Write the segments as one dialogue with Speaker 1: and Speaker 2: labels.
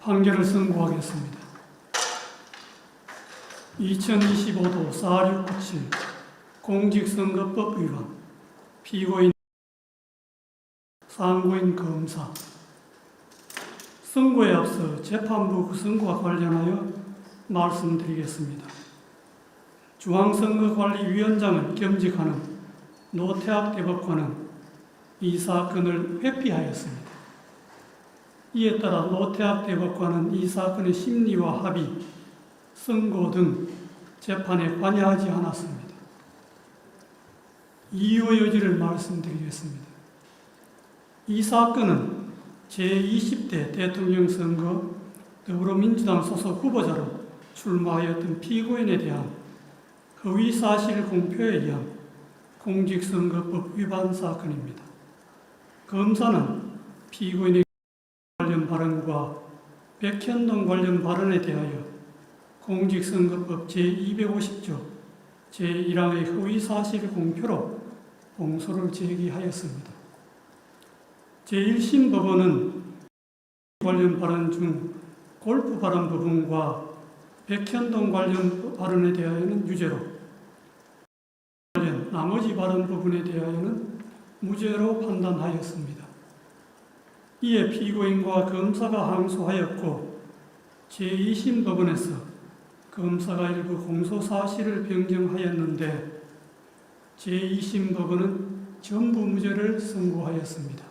Speaker 1: 판결을 선고하겠습니다. 2025도 4697 공직선거법 위반 피고인 상고인 검사 선고에 앞서 재판부 구성과 관련하여 말씀드리겠습니다. 중앙선거관리위원장을 겸직하는 노태학 대법관은 이 사건을 회피하였습니다. 이에 따라 노태학 대법관은 이 사건의 심리와 합의, 선고 등 재판에 관여하지 않았습니다. 이유의 여지를 말씀드리겠습니다. 이 사건은 제20대 대통령 선거 더불어민주당 소속 후보자로 출마하였던 피고인에 대한 허위사실 공표에 의한 공직선거법 위반 사건입니다. 검사는 피고인의 관련 발언과 백현동 관련 발언에 대하여 공직선거법 제250조 제1항의 허위사실 공표로 공소를 제기하였습니다. 제1심 법원은 관련 발언 중 골프 발언 부분과 백현동 관련 발언에 대하여는 유죄로, 나머지 발언 부분에 대하여는 무죄로 판단하였습니다. 이에 피고인과 검사가 항소하였고 제2심 법원에서 검사가 일부 공소 사실을 변경하였는데 제2심 법원은 전부 무죄를 선고하였습니다.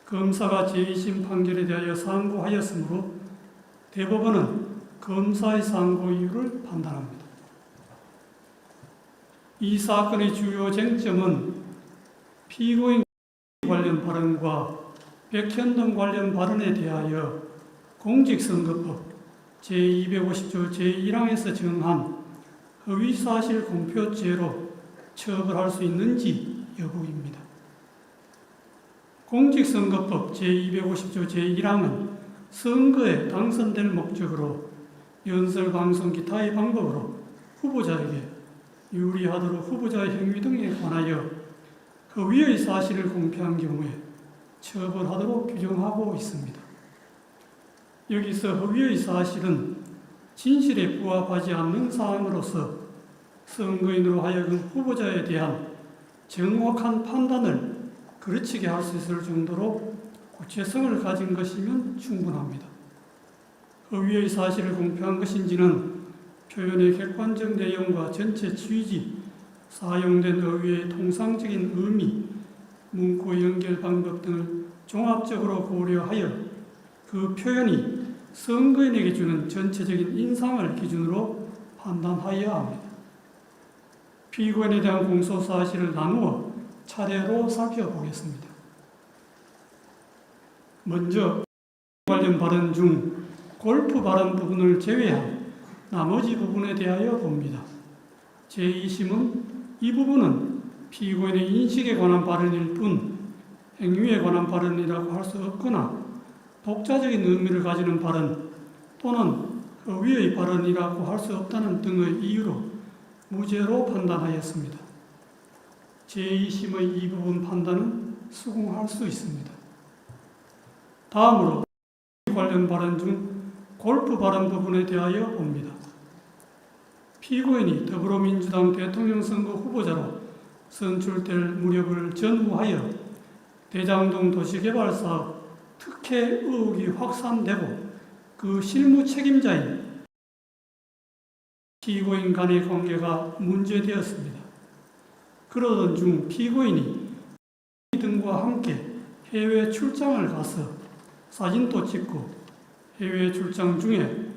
Speaker 1: 검사가 제2심 판결에 대하여 상고하였으므로 대법원은 검사의 상고 이유를 판단합니다. 이 사건의 주요 쟁점은 피고인 관련 발언과 백현동 관련 발언에 대하여 공직선거법 제250조 제1항에서 정한 허위사실 공표죄로 처벌할 수 있는지 여부입니다. 공직선거법 제250조 제1항은 선거에 당선될 목적으로 연설방송 기타의 방법으로 후보자에게 유리하도록 후보자의 행위 등에 관하여 허위의 사실을 공표한 경우에 처벌하도록 규정하고 있습니다. 여기서 허위의 사실은 진실에 부합하지 않는 사항으로서 선거인으로 하여금 후보자에 대한 정확한 판단을 그르치게 할 수 있을 정도로 구체성을 가진 것이면 충분합니다. 허위의 사실을 공표한 것인지는 표현의 객관적 내용과 전체 취지, 사용된 어휘의 통상적인 의미, 문구 연결 방법 등을 종합적으로 고려하여 그 표현이 선거인에게 주는 전체적인 인상을 기준으로 판단하여야 합니다. 피고인에 대한 공소 사실을 나누어 차례로 살펴보겠습니다. 먼저 관련 발언 중 골프 발언 부분을 제외한 나머지 부분에 대하여 봅니다. 제2심은 이 부분은 피고인의 인식에 관한 발언일 뿐 행위에 관한 발언이라고 할 수 없거나 독자적인 의미를 가지는 발언 또는 허위의 발언이라고 할 수 없다는 등의 이유로 무죄로 판단하였습니다. 제2심의 이 부분 판단은 수긍할 수 있습니다. 다음으로 관련 발언 중 골프 발언 부분에 대하여 봅니다. 피고인이 더불어민주당 대통령 선거 후보자로 선출될 무렵을 전후하여 대장동 도시개발사업 특혜 의혹이 확산되고 그 실무 책임자인 피고인 간의 관계가 문제되었습니다. 그러던 중 피고인이 등과 함께 해외 출장을 가서 사진도 찍고 해외 출장 중에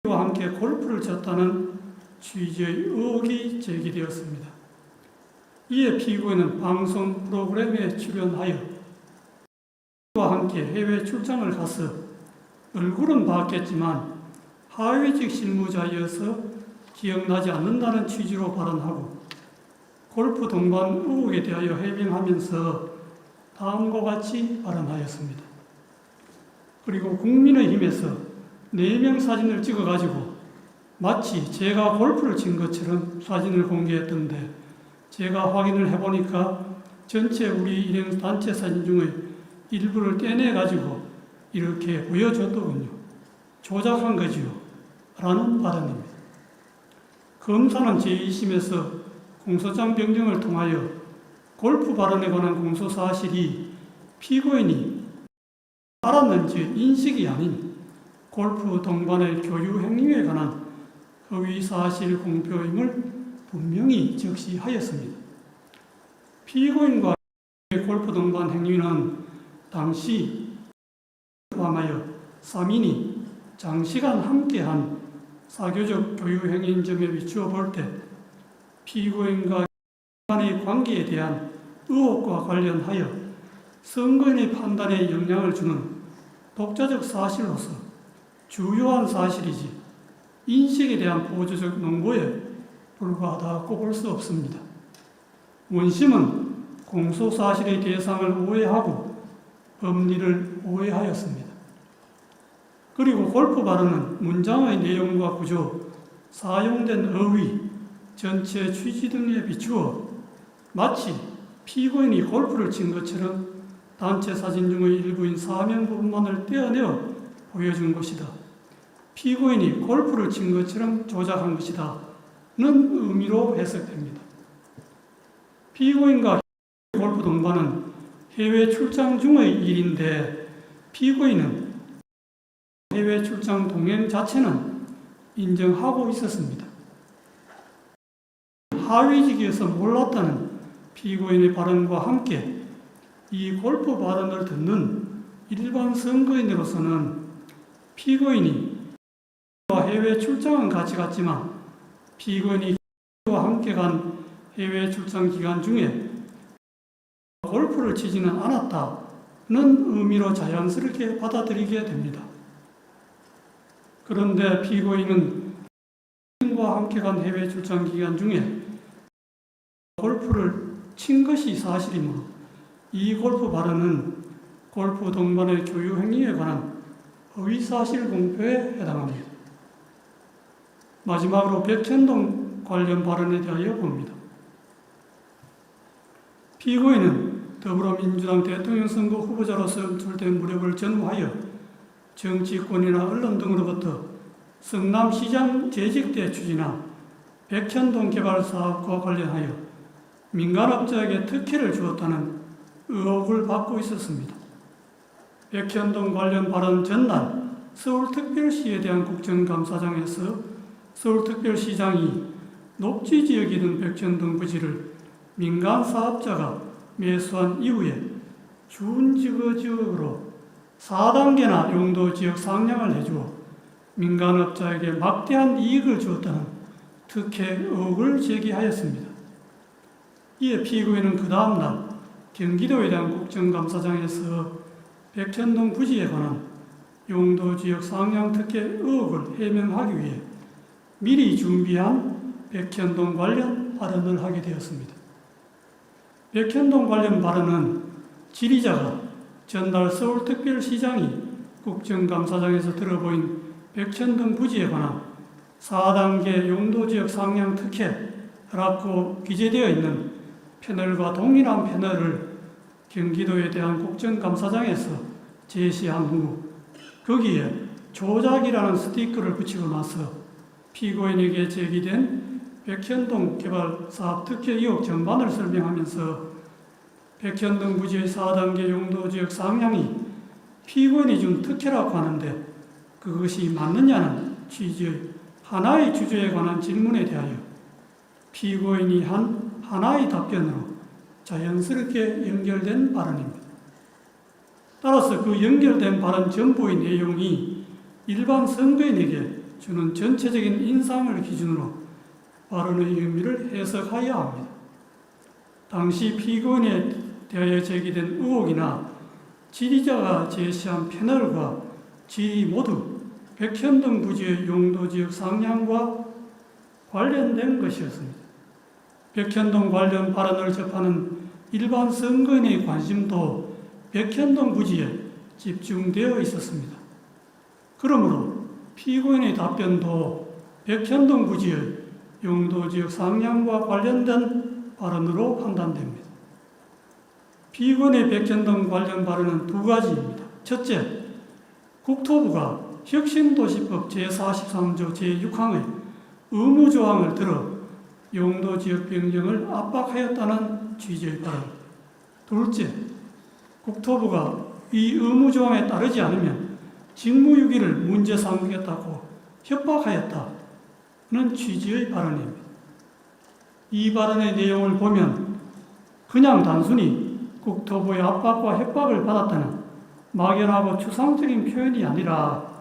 Speaker 1: 와 함께 골프를 쳤다는 취지의 의혹이 제기되었습니다. 이에 피고인은 방송 프로그램에 출연하여 와 함께 해외 출장을 가서 얼굴은 봤겠지만 하위직 실무자이어서 기억나지 않는다는 취지로 발언하고 골프 동반 의혹에 대하여 해명하면서 다음과 같이 발언하였습니다. 그리고 국민의힘에서 4명 사진을 찍어가지고 마치 제가 골프를 친 것처럼 사진을 공개했던데 제가 확인을 해보니까 전체 우리 일행 단체 사진 중에 일부를 떼내가지고 이렇게 보여줬더군요. 조작한 거지요. 라는 발언입니다. 검사는 제2심에서 공소장 변경을 통하여 골프 발언에 관한 공소 사실이 피고인이 알았는지 인식이 아닌 골프 동반의 교류 행위에 관한 허위 사실 공표임을 분명히 적시하였습니다. 피고인과 골프 동반 행위는 당시 포함하여 3인이 장시간 함께한 사교적 교류 행위인 점에 비추어 볼 때 피고인과 간의 관계에 대한 의혹과 관련하여 선거인의 판단에 영향을 주는 독자적 사실로서 주요한 사실이지 인식에 대한 보조적 논거에 불과하다고 볼 수 없습니다. 원심은 공소사실의 대상을 오해하고 법리를 오해하였습니다. 그리고 골프 발언은 문장의 내용과 구조, 사용된 어휘, 전체 취지 등에 비추어 마치 피고인이 골프를 친 것처럼 단체 사진 중의 일부인 사명 부분만을 떼어내어 보여준 것이다. 피고인이 골프를 친 것처럼 조작한 것이다. 는 의미로 해석됩니다. 피고인과 골프 동반은 해외 출장 중의 일인데 피고인은 해외 출장 동행 자체는 인정하고 있었습니다. 하위직에서 몰랐다는 피고인의 발언과 함께 이 골프 발언을 듣는 일반 선거인으로서는 피고인이 해외 출장은 같이 갔지만 피고인이 와 함께 간 해외 출장 기간 중에 골프를 치지는 않았다는 의미로 자연스럽게 받아들이게 됩니다. 그런데 피고인은 과 함께 간 해외 출장 기간 중에 골프를 친 것이 사실이므로 이 골프 발언은 골프 동반의 교류 행위에 관한 허위사실 공표에 해당합니다. 마지막으로 백현동 관련 발언에 대하여 봅니다. 피고인은 더불어민주당 대통령 선거 후보자로서 연출된 무력을 전후하여 정치권이나 언론 등으로부터 성남시장 재직 때 추진한 백현동 개발 사업과 관련하여 민간업자에게 특혜를 주었다는 의혹을 받고 있었습니다. 백현동 관련 발언 전날 서울특별시에 대한 국정감사장에서 서울특별시장이 녹지지역이 된 백현동 부지를 민간 사업자가 매수한 이후에 준지구지역으로 4단계나 용도지역 상향을 해주어 민간업자에게 막대한 이익을 주었다는 특혜 의혹을 제기하였습니다. 이에 피고인은 그 다음날 경기도에 대한 국정감사장에서 백현동 부지에 관한 용도지역 상향 특혜 의혹을 해명하기 위해 미리 준비한 백현동 관련 발언을 하게 되었습니다. 백현동 관련 발언은 질의자가 전날 서울특별시장이 국정감사장에서 들어보인 백현동 부지에 관한 4단계 용도지역 상향 특혜라고 기재되어 있는 패널과 동일한 패널을 경기도에 대한 국정감사장에서 제시한 후 거기에 조작이라는 스티커를 붙이고 나서 피고인에게 제기된 백현동 개발 사업 특혜 의혹 전반을 설명하면서 백현동 부지의 4단계 용도지역 상향이 피고인이 준 특혜라고 하는데 그것이 맞느냐는 취지의 하나의 주제에 관한 질문에 대하여 피고인이 한 하나의 답변으로 자연스럽게 연결된 발언입니다. 따라서 그 연결된 발언 전부의 내용이 일반 선거인에게 주는 전체적인 인상을 기준으로 발언의 의미를 해석하여야 합니다. 당시 피고인에 대하여 제기된 의혹이나 질의자가 제시한 패널과 질의 모두 백현동 부지의 용도지역 상향과 관련된 것이었습니다. 백현동 관련 발언을 접하는 일반 선거인의 관심도 백현동 부지에 집중되어 있었습니다. 그러므로 피고인의 답변도 백현동 부지의 용도지역 상향과 관련된 발언으로 판단됩니다. 피고인의 백현동 관련 발언은 두 가지입니다. 첫째, 국토부가 혁신도시법 제43조 제6항의 의무조항을 들어 용도지역 변경을 압박하였다는 취지의 발언. 둘째, 국토부가 이 의무조항에 따르지 않으면 직무유기를 문제 삼겠다고 협박하였다는 취지의 발언입니다. 이 발언의 내용을 보면 그냥 단순히 국토부의 압박과 협박을 받았다는 막연하고 추상적인 표현이 아니라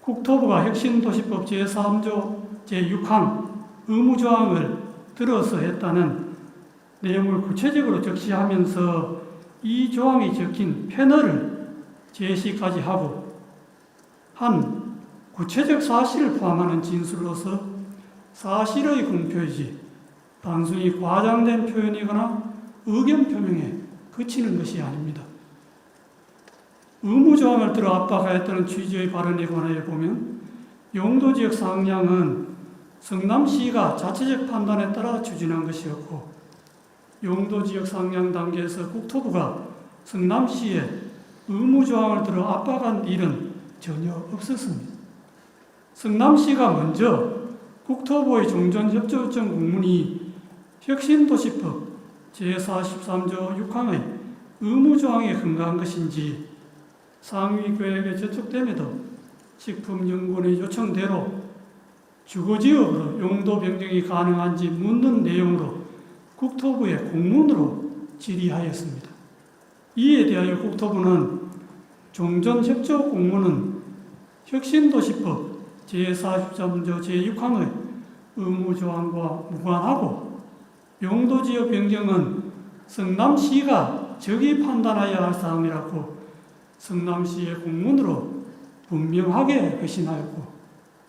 Speaker 1: 국토부가 혁신도시법 제3조 제6항 의무조항을 들어서 했다는 내용을 구체적으로 적시하면서 이 조항이 적힌 패널을 제시까지 하고 한 구체적 사실을 포함하는 진술로서 사실의 공표이지 단순히 과장된 표현이거나 의견 표명에 그치는 것이 아닙니다. 의무조항을 들어 압박하였다는 취지의 발언에 관하여 보면 용도지역 상향은 성남시가 자체적 판단에 따라 추진한 것이었고 용도지역 상향 단계에서 국토부가 성남시에 의무조항을 들어 압박한 일은 전혀 없었습니다. 성남시가 먼저 국토부의 종전협조 요청 공문이 혁신도시법 제43조 6항의 의무조항에 근거한 것인지 상위계획에 저촉됨에도 식품연구원의 요청대로 주거지역으로 용도 변경이 가능한지 묻는 내용으로 국토부에 공문으로 질의하였습니다. 이에 대하여 국토부는 종전협조 공문은 혁신도시법 제43조 제6항의 의무조항과 무관하고 용도지역 변경은 성남시가 적이 판단하여야 할 사항이라고 성남시의 공문으로 분명하게 회신하였고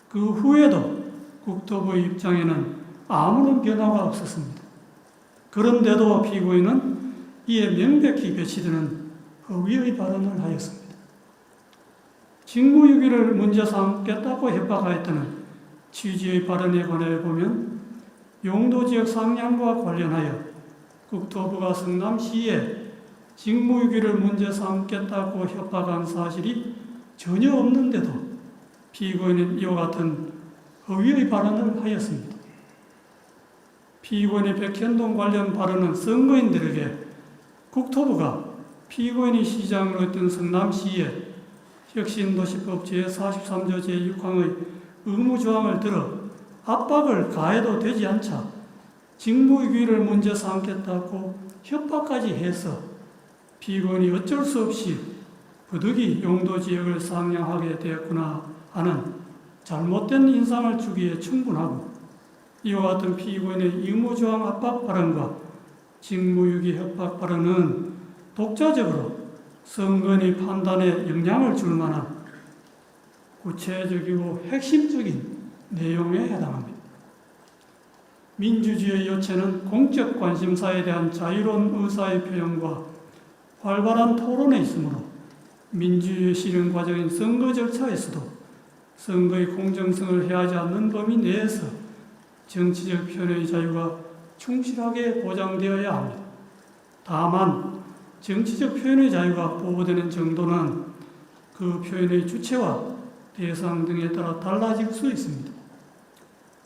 Speaker 1: 그 후에도 국토부의 입장에는 아무런 변화가 없었습니다. 그런데도 피고인은 이에 명백히 배치되는 허위의 발언을 하였습니다. 직무유기를 문제 삼겠다고 협박하였다는 취지의 발언에 관하여 보면 용도지역 상향과 관련하여 국토부가 성남시에 직무유기를 문제 삼겠다고 협박한 사실이 전혀 없는데도 피고인은 이와 같은 허위의 발언을 하였습니다. 피고인의 백현동 관련 발언은 선거인들에게 국토부가 피고인이 시장으로 했던 성남시에 혁신도시법 제43조 제6항의 의무조항을 들어 압박을 가해도 되지 않자 직무유기를 문제 삼겠다고 협박까지 해서 피고인이 어쩔 수 없이 부득이 용도지역을 상향하게 되었구나 하는 잘못된 인상을 주기에 충분하고 이와 같은 피고인의 의무조항 압박 발언과 직무유기 협박 발언은 독자적으로 선거인의 판단에 영향을 줄 만한 구체적이고 핵심적인 내용에 해당합니다. 민주주의의 요체는 공적 관심사에 대한 자유로운 의사의 표현과 활발한 토론에 있으므로 민주주의 실현 과정인 선거 절차에서도 선거의 공정성을 해하지 않는 범위 내에서 정치적 표현의 자유가 충실하게 보장되어야 합니다. 다만 정치적 표현의 자유가 보호되는 정도는 그 표현의 주체와 대상 등에 따라 달라질 수 있습니다.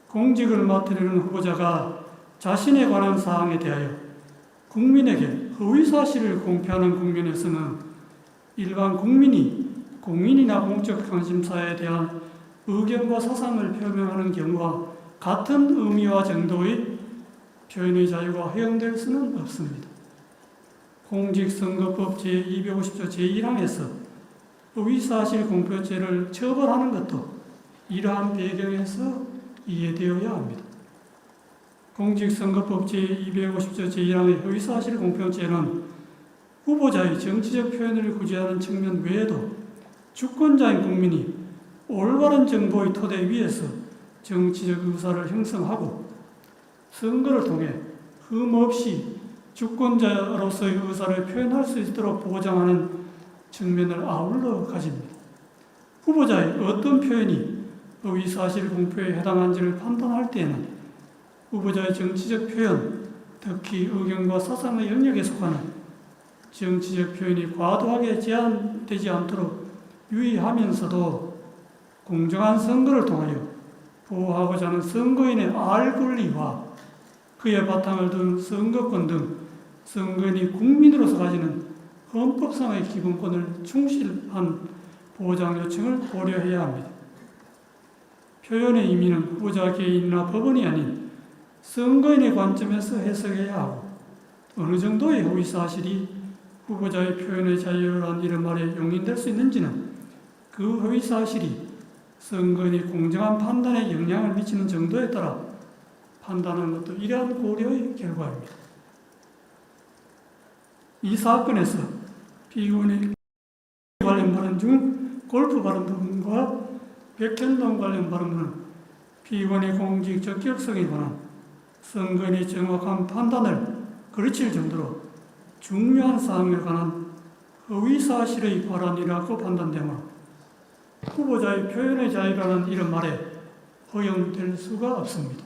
Speaker 1: 공직을 맡으려는 후보자가 자신에 관한 사항에 대하여 국민에게 허위사실을 공표하는 국면에서는 일반 국민이 공인이나 공적 관심사에 대한 의견과 사상을 표명하는 경우와 같은 의미와 정도의 표현의 자유가 허용될 수는 없습니다. 공직선거법 제250조 제1항에서 허위사실 공표죄를 처벌하는 것도 이러한 배경에서 이해되어야 합니다. 공직선거법 제250조 제1항의 허위사실 공표죄는 후보자의 정치적 표현을 구제하는 측면 외에도 주권자인 국민이 올바른 정보의 토대 위에서 정치적 의사를 형성하고 선거를 통해 흠없이 주권자로서의 의사를 표현할 수 있도록 보장하는 측면을 아울러 가집니다. 후보자의 어떤 표현이 허위사실 공표에 해당한지를 판단할 때에는 후보자의 정치적 표현, 특히 의견과 사상의 영역에 속하는 정치적 표현이 과도하게 제한되지 파탄되지 않도록 유의하면서도 공정한 선거를 통하여 보호하고자 하는 선거인의 알 권리와 그의 바탕을 둔 선거권 등 선거인이 국민으로서 가지는 헌법상의 기본권을 충실한 보장 요청을 고려해야 합니다. 표현의 의미는 후보자 개인이나 법원이 아닌 선거인의 관점에서 해석해야 하고 어느 정도의 허위 사실이 후보자의 표현의 자유란 이런 말에 용인될 수 있는지는 그 허위 사실이 선거인의 공정한 판단에 영향을 미치는 정도에 따라 판단하는 것도 이러한 고려의 결과입니다. 이 사건에서 피고인의 관련 발언 중 골프 발언 부분과 백현동 관련 발언은 피고인의 공직 적격성에 관한 선거인의 정확한 판단을 거르칠 정도로 중요한 사항에 관한 허위 사실의 발언이라고 판단되므로 후보자의 표현의 자유라는 이런 말에 허용될 수가 없습니다.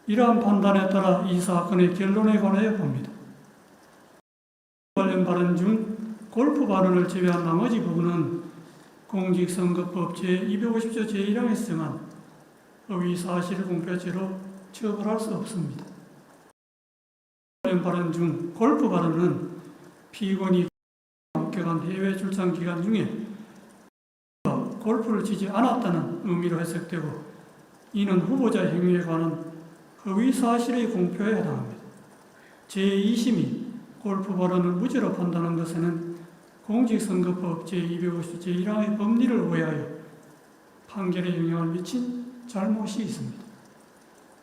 Speaker 1: 이러한 판단에 따라 이 사건의 결론에 관하여 봅니다. 관련 발언 중 골프 발언을 제외한 나머지 부분은 공직선거법 제250조 제1항에서 정한 허위 사실 공표죄로 처벌할 수 없습니다. 관련 발언 중 골프 발언은 피고인이 합격한 해외 출장 기간 중에 골프를 치지 않았다는 의미로 해석되고 이는 후보자 행위에 관한 허위 사실의 공표에 해당합니다. 제2심이 골프 발언을 무죄로 판단한 것에는 공직선거법 제250조 제1항의 법리를 오해하여 판결에 영향을 미친 잘못이 있습니다.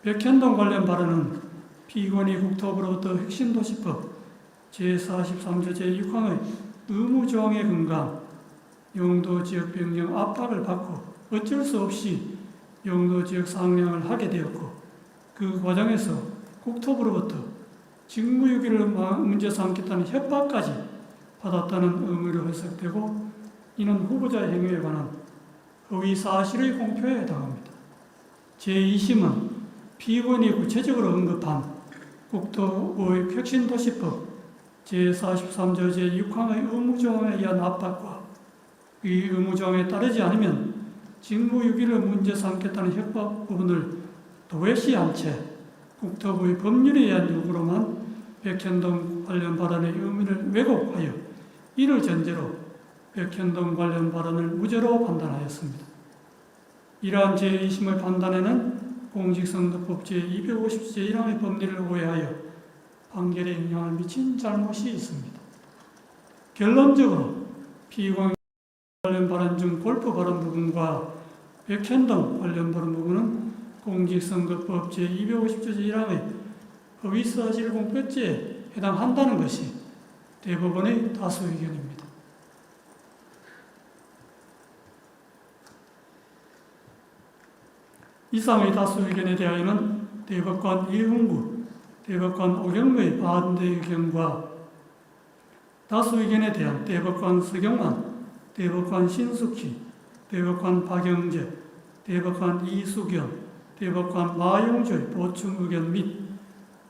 Speaker 1: 백현동 관련 발언은 피고인이 국토부로부터 혁신도시법 제43조 제6항의 의무조항에 근거한 용도지역 변경 압박을 받고 어쩔 수 없이 용도지역 상량을 하게 되었고 그 과정에서 국토부로부터 직무유기를 문제 삼겠다는 협박까지 받았다는 의미로 해석되고 이는 후보자 행위에 관한 허위 사실의 공표에 해당합니다. 제2심은 피고인이 구체적으로 언급한 국토부의 혁신도시법 제43조 제6항의 의무조항에 의한 압박과 이 의무조항에 따르지 않으면 직무유기를 문제 삼겠다는 협박 부분을 도외시한 채 국토부의 법률에 의한 요구로만 백현동 관련 발언의 의미를 왜곡하여 이를 전제로 백현동 관련 발언을 무죄로 판단하였습니다. 이러한 제2심의 판단에는 공직선거법 제250조 제1항의 법리를 오해하여 판결에 영향을 미친 잘못이 있습니다. 결론적으로 피고인 관련 발언 중 골프 발언 부분과 백현동 관련 발언 부분은 공직선거법 제250조 제1항의 허위사실 공표죄에 해당한다는 것이 대법원의 다수 의견입니다. 이상의 다수 의견에 대하여는 대법관 이흥구, 대법관 오경무의 반대 의견과 다수 의견에 대한 대법관 서경환, 대법관 신숙희, 대법관 박영재, 대법관 이수견, 대법관 마용주의 보충 의견 및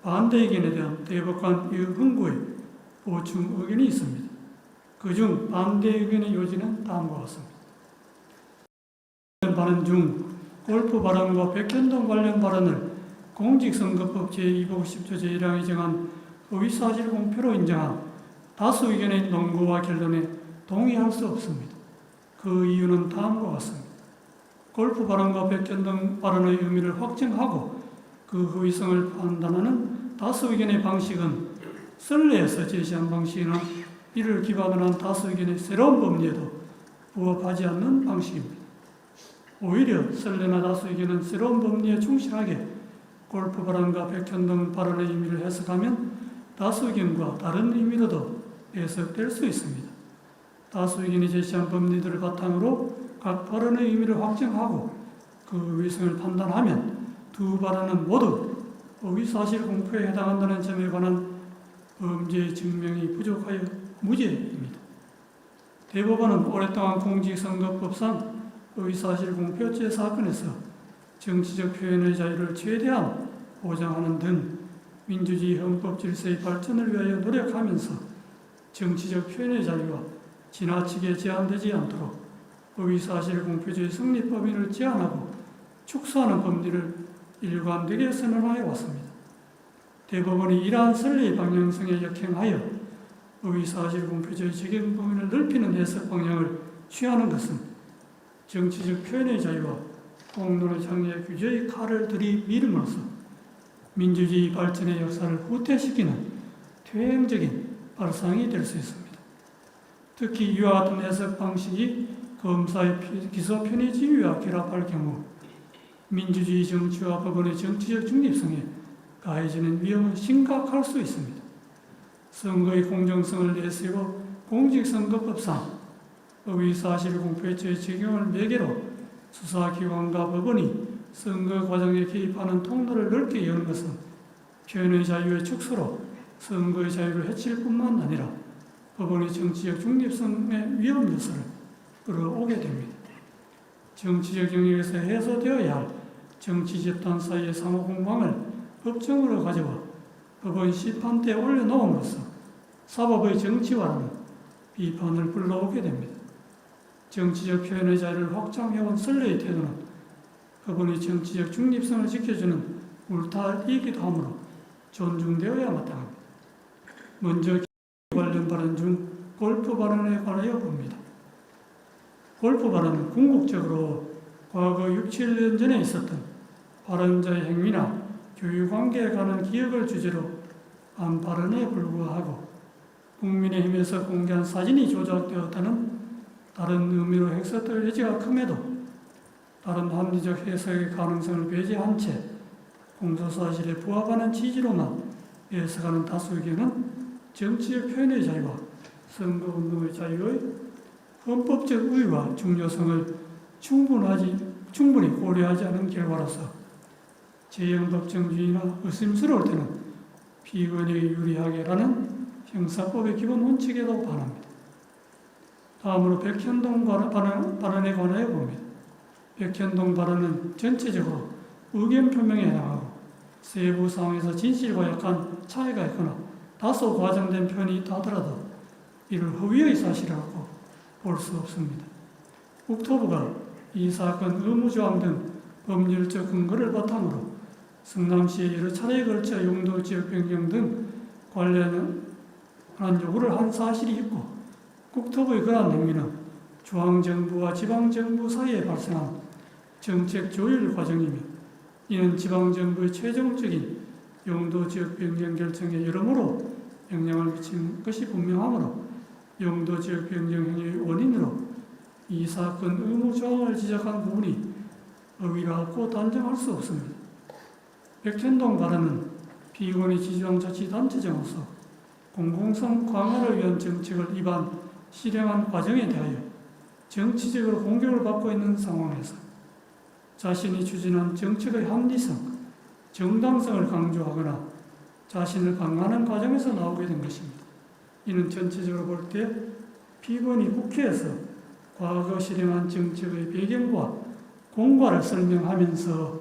Speaker 1: 반대 의견에 대한 대법관 이흥구의 보충 의견이 있습니다. 그중 반대 의견의 요지는 다음과 같습니다. 발언 중 골프 발언과 백현동 관련 발언을 공직선거법 제250조 제1항이 정한 허위사실 공표로 인정한 다수 의견의 논거와 결론에 동의할 수 없습니다. 그 이유는 다음과 같습니다. 골프 발언과 백현동 발언의 의미를 확정하고 그 허위성을 판단하는 다수 의견의 방식은 선례에서 제시한 방식이나 이를 기반으로 한 다수 의견의 새로운 법리에도 부합하지 않는 방식입니다. 오히려 선례나 다수 의견은 새로운 법리에 충실하게 골프 발언과 백현동 발언의 의미를 해석하면 다수 의견과 다른 의미로도 해석될 수 있습니다. 다수 의견이 제시한 법리들을 바탕으로 각 발언의 의미를 확정하고 그 의성을 판단하면 두 발언은 모두 허위사실 공표에 해당한다는 점에 관한 범죄 증명이 부족하여 무죄입니다. 대법원은 오랫동안 공직선거법상 허위사실 공표죄 사건에서 정치적 표현의 자유를 최대한 보장하는 등 민주주의 헌법 질서의 발전을 위하여 노력하면서 정치적 표현의 자유와 지나치게 제한되지 않도록 허위사실 공표죄의 성립 범위를 제한하고 축소하는 법리를 일관되게 선언하여 왔습니다. 대법원이 이러한 선례의 방향성에 역행하여 허위사실 공표죄의 적용 범위를 넓히는 해석 방향을 취하는 것은 정치적 표현의 자유와 공론의 장애 규제의 칼을 들이밀음으로써 민주주의 발전의 역사를 후퇴시키는 퇴행적인 발상이 될 수 있습니다. 특히 이와 같은 해석 방식이 검사의 기소 편의 지위와 결합할 경우 민주주의 정치와 법원의 정치적 중립성에 가해지는 위험은 심각할 수 있습니다. 선거의 공정성을 내세워 공직선거법상 허위사실 공표죄의 적용을 매개로 수사기관과 법원이 선거 과정에 개입하는 통로를 넓게 여는 것은 표현의 자유의 축소로 선거의 자유를 해칠 뿐만 아니라 법원의 정치적 중립성의 위험 요소를 끌어오게 됩니다. 정치적 영역에서 해소되어야 할 정치집단 사이의 상호 공방을 법정으로 가져와 법원 심판대에 올려놓음으로써 사법의 정치화라는 비판을 불러오게 됩니다. 정치적 표현의 자유를 확장해온 선례의 태도는 법원의 정치적 중립성을 지켜주는 울타리이기도 하므로 존중되어야 마땅합니다. 먼저 관련 발언 중 골프 발언에 관하여 봅니다. 골프 발언은 궁극적으로 과거 6, 7년 전에 있었던 발언자의 행위나 교육관계에 관한 기억을 주제로 한 발언에 불과하고 국민의힘에서 공개한 사진이 조작되었다는 다른 의미로 해석될 여지가 큼에도 다른 합리적 해석의 가능성을 배제한 채 공소사실에 부합하는 취지로만 해석하는 다수 의견은 정치적 표현의 자유와 선거운동의 자유의 헌법적 우위와 중요성을 충분히 고려하지 않은 결과로서 재형법정주의나 의심스러울 때는 피의원에게 유리하게라는 형사법의 기본 원칙에도 반합니다. 다음으로 백현동 발언에 관하여 봅니다. 백현동 발언은 전체적으로 의견 표명에 해당하고 세부 사항에서 진실과 약간 차이가 있거나 다소 과장된 표현이 있다 하더라도 이를 허위의 사실이라고 볼 수 없습니다. 국토부가 이 사건 의무조항 등 법률적 근거를 바탕으로 성남시에 여러 차례에 걸쳐 용도 지역 변경 등 관련한 요구를 한 사실이 있고 국토부의 그러한 행위는 중앙정부와 지방정부 사이에 발생한 정책 조율 과정이며 이는 지방정부의 최종적인 용도 지역 변경 결정에 여러모로 영향을 미친 것이 분명하므로 용도 지역 변경 행위의 원인으로 이 사건 의무조항을 지적한 부분이 의위라고 단정할 수 없습니다. 백현동 발언은 피의원이 지지한 자치단체장으로서 공공성 강화를 위한 정책을 실행한 과정에 대하여 정치적으로 공격을 받고 있는 상황에서 자신이 추진한 정책의 합리성, 정당성을 강조하거나 자신을 강화하는 과정에서 나오게 된 것입니다. 이는 전체적으로 볼 때 피의원이 국회에서 과거 실행한 정책의 배경과 공과를 설명하면서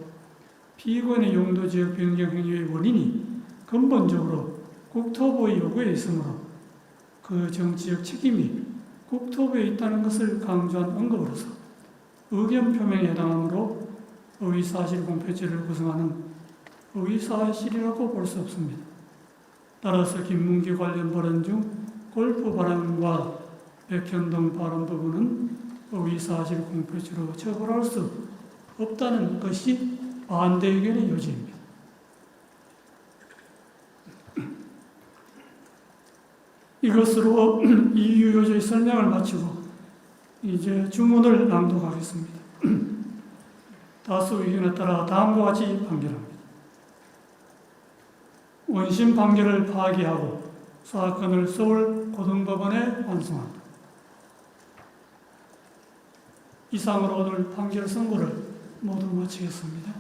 Speaker 1: 피의원의 용도지역 변경 행위의 원인이 근본적으로 국토부의 요구에 있으므로 그 정치적 책임이 국토부에 있다는 것을 강조한 언급으로서 의견 표명에 해당하므로 허위사실 공표죄를 구성하는 허위사실이라고 볼 수 없습니다. 따라서 김문기 관련 발언 중 골프 발언과 백현동 발언 부분은 허위사실 공표죄로 처벌할 수 없다는 것이 반대 의견의 요지입니다. 이것으로 이유 요지의 설명을 마치고 이제 주문을 낭독하겠습니다. 다수 의견에 따라 다음과 같이 판결합니다. 원심 판결을 파기하고 사건을 서울고등법원에 환송한다. 이상으로 오늘 판결 선고를 모두 마치겠습니다.